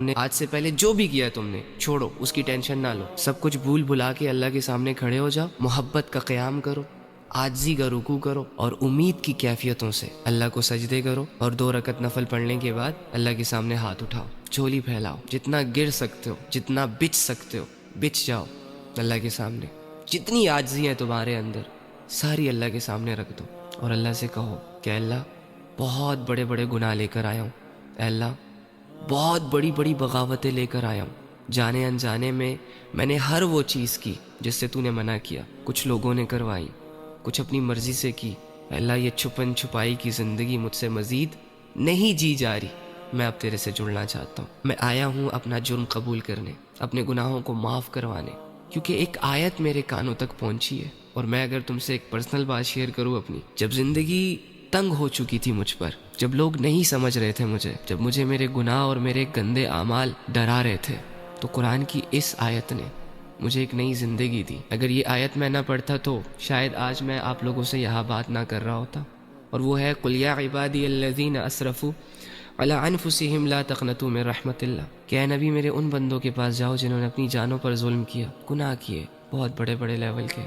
نے آج سے پہلے جو بھی کیا تم نے چھوڑو، اس کی ٹینشن نہ لو، سب کچھ بھول بھلا کے اللہ کے سامنے کھڑے ہو جاؤ، محبت کا قیام کرو، عاجزی کا رکوع کرو، اور امید کی کیفیتوں سے اللہ کو سجدے کرو، اور 2 رکعت نفل پڑھنے کے بعد اللہ کے سامنے ہاتھ اٹھاؤ، جھولی پھیلاؤ، جتنا گر سکتے ہو، جتنا بچ سکتے ہو بچ جاؤ اللہ کے سامنے، جتنی عاجزی ہے تمہارے اندر ساری اللہ کے سامنے رکھ دو، اور اللہ سے کہو کہ اللہ بہت بڑے بڑے گناہ لے کر آیا ہوں، اے اللہ بہت بڑی بڑی بغاوتیں لے کر آیا ہوں، جانے انجانے میں نے ہر وہ چیز کی جس سے تو نے منع کیا، کچھ لوگوں نے کروائی، کچھ اپنی مرضی سے کی، اے اللہ یہ چھپن چھپائی کی زندگی مجھ سے مزید نہیں جی جا رہی، میں اب تیرے سے جڑنا چاہتا ہوں، میں آیا ہوں اپنا جرم قبول کرنے، اپنے گناہوں کو معاف کروانے، کیونکہ ایک آیت میرے کانوں تک پہنچی ہے، اور میں اگر تم سے ایک پرسنل بات شیئر کروں اپنی، جب زندگی تنگ ہو چکی تھی مجھ پر، جب لوگ نہیں سمجھ رہے تھے مجھے، جب مجھے میرے گناہ اور میرے گندے اعمال ڈرا رہے تھے، تو قرآن کی اس آیت نے مجھے ایک نئی زندگی دی۔ اگر یہ آیت میں نہ پڑھتا تو شاید آج میں آپ لوگوں سے یہاں بات نہ کر رہا ہوتا، اور وہ ہے قُلْ يَا عِبَادِيَ الَّذِينَ أَسْرَفُوا عَلَىٰ أَنفُسِهِمْ لَا تَقْنَطُوا مِن رَحْمَةِ اللَّهِ کہ اے نبی میرے ان بندوں کے پاس جاؤ جنہوں نے اپنی جانوں پر ظلم کیا، گناہ کیے بہت بڑے بڑے لیول کے،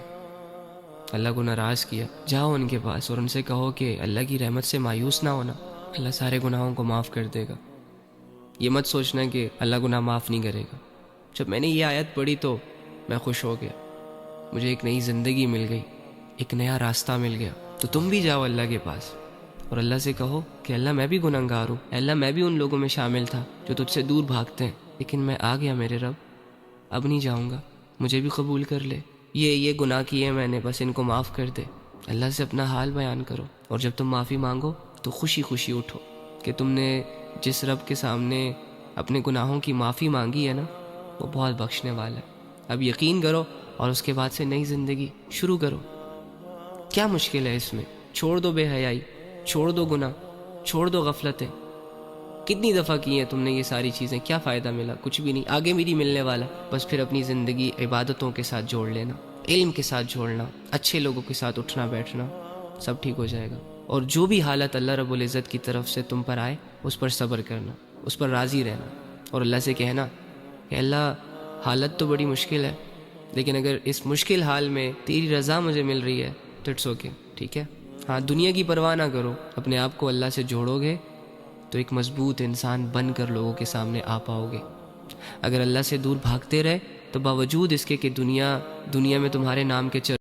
اللہ کو ناراض کیا، جاؤ ان کے پاس اور ان سے کہو کہ اللہ کی رحمت سے مایوس نہ ہونا، اللہ سارے گناہوں کو معاف کر دے گا۔ یہ مت سوچنا کہ اللہ گناہ معاف نہیں کرے گا۔ جب میں نے یہ آیت پڑھی تو میں خوش ہو گیا، مجھے ایک نئی زندگی مل گئی، ایک نیا راستہ مل گیا۔ تو تم بھی جاؤ اللہ کے پاس اور اللہ سے کہو کہ اللہ میں بھی گنہگار ہوں، اللہ میں بھی ان لوگوں میں شامل تھا جو تجھ سے دور بھاگتے ہیں، لیکن میں آ گیا میرے رب، اب نہیں جاؤں گا، مجھے بھی قبول کر لے، یہ گناہ کیے میں نے، بس ان کو معاف کر دے۔ اللہ سے اپنا حال بیان کرو، اور جب تم معافی مانگو تو خوشی خوشی اٹھو کہ تم نے جس رب کے سامنے اپنے گناہوں کی معافی مانگی ہے نا، وہ بہت بخشنے والا ہے۔ اب یقین کرو اور اس کے بعد سے نئی زندگی شروع کرو۔ کیا مشکل ہے اس میں؟ چھوڑ دو بے حیائی، چھوڑ دو گناہ، چھوڑ دو غفلتیں۔ کتنی دفعہ کی ہیں تم نے یہ ساری چیزیں، کیا فائدہ ملا؟ کچھ بھی نہیں، آگے بھی نہیں ملنے والا۔ بس پھر اپنی زندگی عبادتوں کے ساتھ جوڑ لینا، علم کے ساتھ جوڑنا، اچھے لوگوں کے ساتھ اٹھنا بیٹھنا، سب ٹھیک ہو جائے گا۔ اور جو بھی حالت اللہ رب العزت کی طرف سے تم پر آئے اس پر صبر کرنا، اس پر راضی رہنا، اور اللہ سے کہنا کہ اللہ حالت تو بڑی مشکل ہے، لیکن اگر اس مشکل حال میں تیری رضا مجھے مل رہی ہے تو اٹس اوکے، ٹھیک ہے۔ ہاں، دنیا کی پرواہ نہ کرو، اپنے آپ کو اللہ سے جوڑو گے تو ایک مضبوط انسان بن کر لوگوں کے سامنے آ پاؤ گے۔ اگر اللہ سے دور بھاگتے رہے تو باوجود اس کے کہ دنیا میں تمہارے نام کے